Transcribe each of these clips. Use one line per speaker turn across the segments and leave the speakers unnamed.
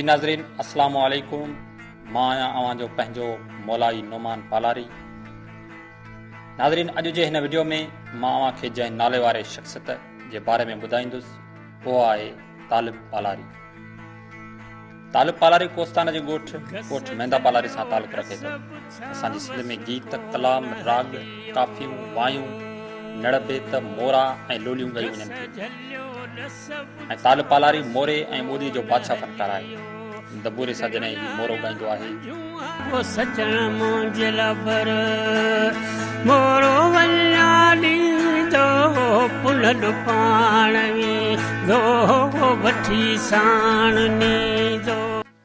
जी नाज़रीन अस्सलाम वालेकुम। मां आहियां अवां जो पंहिंजो मौलाई नोमान पालारी। नाज़रीन अॼु जे हिन वीडियो में मां अवां खे जंहिं नाले वारे शख़्सियत जे बारे में ॿुधाईंदुसि उहो आहे तालिब पालारी। तालिब पालारी कोस्तान जे ॻोठ मेंदा पालारी सां तालुक़ रखे थो। असांजी सिंध में गीत, कलाम, राग, काफ़ियूं, वायूं, नड़बेत, मोरा ऐं लोलियूं ॻायूं वञनि थियूं। ऐं तालिब पालारी मोरे ऐं ॿोली जो बादशाह फनकार आहे। दबूरे सां जॾहिं ही मोरो ॻाईंदो आहे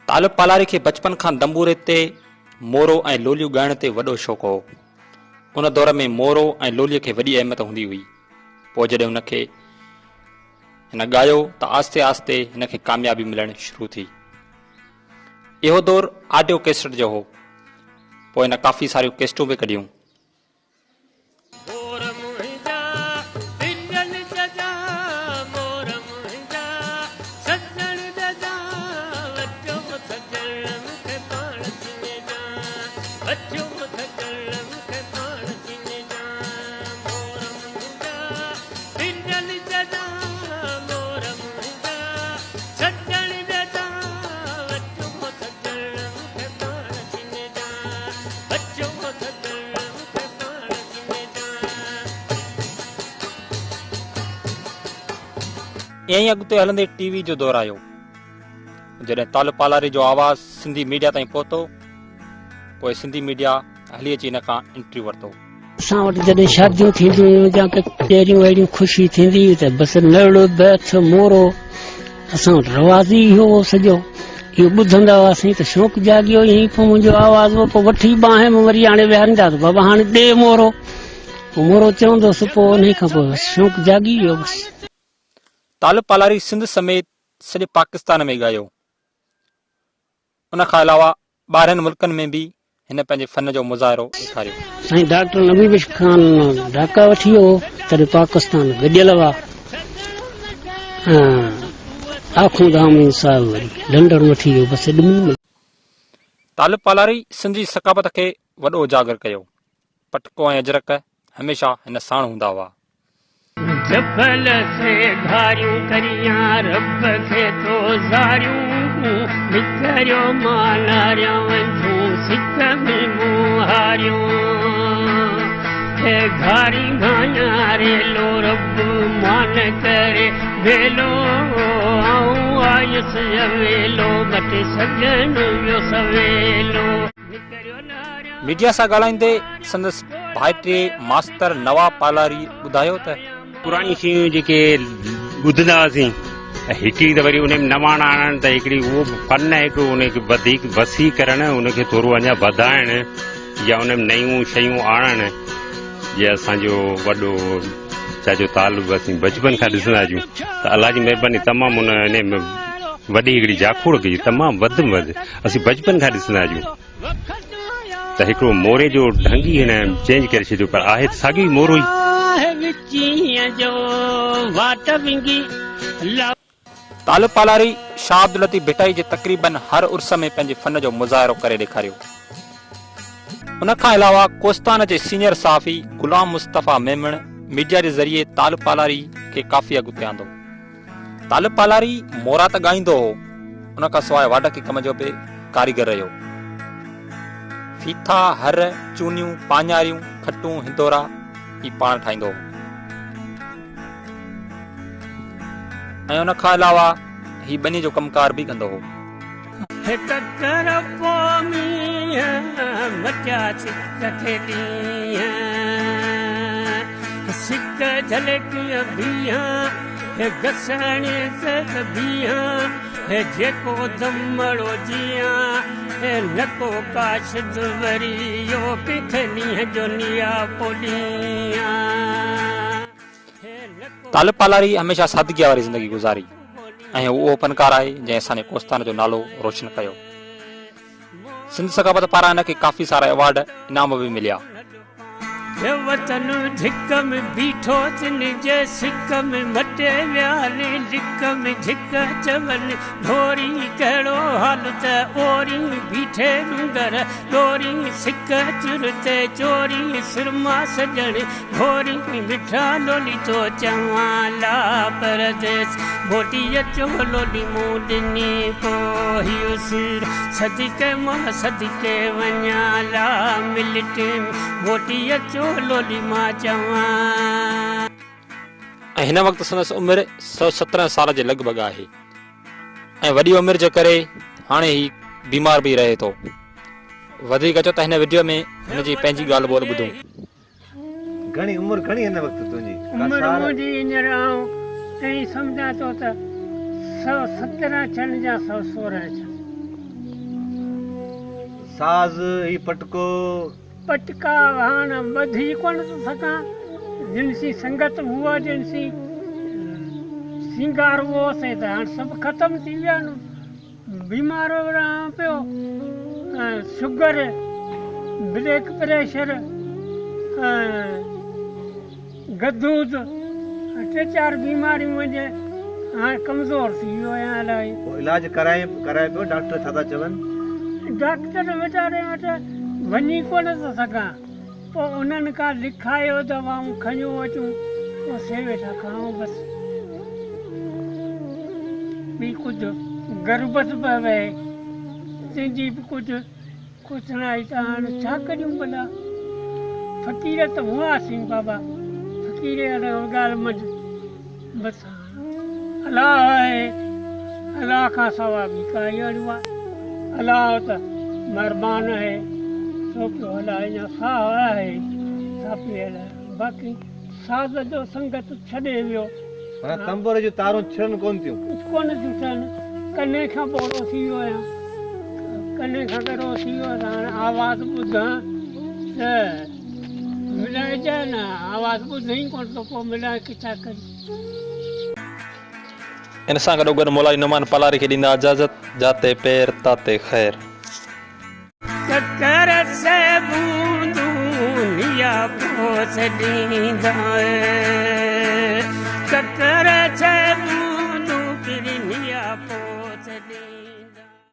तालिब पालारी खे बचपन खां दंबूरे ते मोरो ऐं लोलियूं ॻाइण ते वॾो शौक़ु हो। उन दौर में मोरो ऐं लोलीअ खे वॾी अहमियत हूंदी हुई। पोइ जॾहिं हुनखे हिन ॻायो त आस्ते आस्ते हिनखे कामयाबी मिलण शुरू थी। इहो दौर ऑडियो कैसेट जो हो। पोइ हिन काफ़ी सारियूं कैसेटूं बि कढियूं। ईअं ई अॻिते हलंदे टीवी जो दौर आयो। जॾहिं तालिब पालारी जो आवाज़ सिंधी मीडिया ताईं पहुतो, पोइ सिंधी मीडिया हली अची हिन खां इंटरव्यू वरितो।
असां वटि जॾहिं शादियूं थींदियूं हुयूं या कहिड़ियूं अहिड़ियूं ख़ुशी थींदी हुई त बसि नड़ बैथ मोरो असां वटि रवाज़ी हो सॼो। इहो ॿुधंदा हुआसीं त शौक़ु जाॻियो। ईअं पोइ मुंहिंजो आवाज़ पोइ वठी बाहि में वरी हाणे विहारींदा त बाबा हाणे ॾे मोरो। मोरो चवंदोसि पोइ उन खां पोइ शौक़ु जाॻी वियो बसि।
तालिब पालारी सिंध समेत सॼे पाकिस्तान में ॻायो। उन खां अलावा ॿाहिरनि मुल्कनि में बि हिन पंहिंजे फन जो मुज़ाहिरो ॾेखारियो।
साईं डॉक्टर नबी ख़ान ढाका वठी वियो तॾहिं पाकिस्तान गॾियल हुआ। आखूं धाम साहिब वरी लंडन वठी वियो बसि।
तालिब पालारी सिंधी सकाफ़त खे वॾो उजागर कयो। पटको ऐं अजरक हमेशा हिन साण हूंदा हुआ।
जबल से घारियूं करियां रब खे तो ज़ारियूं निकरियो मालारियां वंझूं सिक में मुहारियूं हे घारी घाया रे लो रब मान करे वेलो आऊं आयुस अवेलो बटे सजन वियो सवेलो।
मीडिया सां ॻाल्हाईंदे संदसि भाइटे मास्तर नवाब पालारी ॿुधायो त
पुराणी शयूं जेके ॿुधंदा हुआसीं हिकिड़ी त वरी उन में नवाणा आणनि त हिकिड़ी उहो फन हिकु उनखे वधीक वसी करणु, उनखे थोरो अञा वधाइणु या उन में नयूं शयूं आणणु। जीअं असांजो वॾो चाचो तालिब असीं बचपन खां ॾिसंदा आहियूं त अलाह जी महिरबानी तमामु उन में वॾी हिकिड़ी जाखोड़ कई तमामु वधि में वधि असीं बचपन खां ॾिसंदा आहियूं त हिकिड़ो मोरे जो ढंग ई हिन चेंज करे छॾियो, पर आहे साॻियो ई मोरो ई।
तालिब पालारी शाह अब्दुल लतीफ भिटाई जे तक़रीबन हर उर्स में पंहिंजे फन जो मुज़ाहिरो करे ॾेखारियो। उन खां अलावा कोस्तान जे सीनियर सहाफ़ी गुलाम मुस्तफ़ा मेमण मीडिया जे ज़रिए तालिब पालारी खे काफ़ी अॻिते आंदो। तालिब पालारी मोरा त ॻाईंदो हो, उन खां सवाइ वाडकी कम जो बि कारीगर रहियो। फीथा, हर, चूनियूं, पाञारियूं, खटूं, हिंदोरा ही पाण ठाहींदो हो। ऐं उन खां अलावा ही बनी जो कमकार बि कंदो हो।
जेको दमड़ो जिया नको काशद वरियो पिथनी जो निया पोलिया।
तालिब पालारी हमेशा सादगीअ वारी ज़िंदगी गुज़ारी ऐं उहो फनकार आहे जंहिं असांजे कोस्तान जो नालो रोशन कयो। सिंध सकाफ़त पारां हिनखे काफ़ी सारा अवार्ड इनाम बि मिलिया।
हे वतन झिक में बीठो तिन जे सिक में मटे वियाले लिक में झिक चवल ढोरी कहिड़ो हाल त ओरी बीठे डूंगर डोरी सिक चुरते चोरी सुरमा सजण घोरी मिठा लोली तो चवाला परदेस बोटी अचो लोली मूं ॾिनी पोइ सिर सदिके मां सदिके वञाला मिलट बोटी अचो लोली मां चवां।
ऐं हिन वक़्तु संदसि उमिरि 117 साल जे लॻभॻि आहे ऐं वॾी उमिरि जे करे हाणे ही बीमार बि रहे थो। वधीक चओ त हिन वीडियो में हिनजी पंहिंजी ॻाल्हि ॿोल ॿुधूं।
घणी उमिरि घणी हिन वक़्तु तुंहिंजी?
उमिरि मुंहिंजी हींअर ऐं सम्झा थो त 117 थियण जा 116 थिया।
साज़ ही पटको
पटका हाणे ॿधी कोन थो सघां। जिनसी संगत हुआ जिनसी सिंगार हुओ से त हाणे सभु ख़तमु थी विया आहिनि। बीमार रहां पियो, शुगर, ब्लड प्रेशर, गदूद, 3-4 बीमारियूं मुंहिंजे हाणे कमज़ोर थी वियो आहियां इलाही।
इलाज कराए पियो? डॉक्टर छा था चवनि?
डॉक्टर वीचारे वटि वञी कोन थो सघां। पोइ उन्हनि खां लिखायो दवाऊं खयूं अचूं, पोइ सेवे था खाऊं बसि। ॿी कुझु गर्बत पियो वहे, तुंहिंजी बि कुझु न आई त हाणे छा करियूं भला। फ़क़ीर त हुआसीं बाबा, फ़क़ीर ॻाल्हि मंझि बसि अलाह आहे, अलाह खां सवाइ ॿी काई अहिड़ो आहे। अलाह त महिरबान आहे, सो पियो हलाए अञा साह आहे सा पियो हलाए। बाक़ी साज़ जो संगत छॾे वियो।
तंबूर जूं तारूं छिड़नि कोन थियूं
थियनि। कने खां ॿोड़ो थी वियो आहियां, कने खां कहिड़ो थी वियो आहे। हाणे आवाज़ ॿुधां त मिलाइजांइ न, आवाज़ ॿुधई कोन थो, पोइ मिलाए किथां करी।
इन सां गॾोगॾु मौलाई नुमान पालारी खे ॾींदा इजाज़त। जाते पैर ताते ख़ैर।
चकर से बूंदूं लिया पोस ॾींदा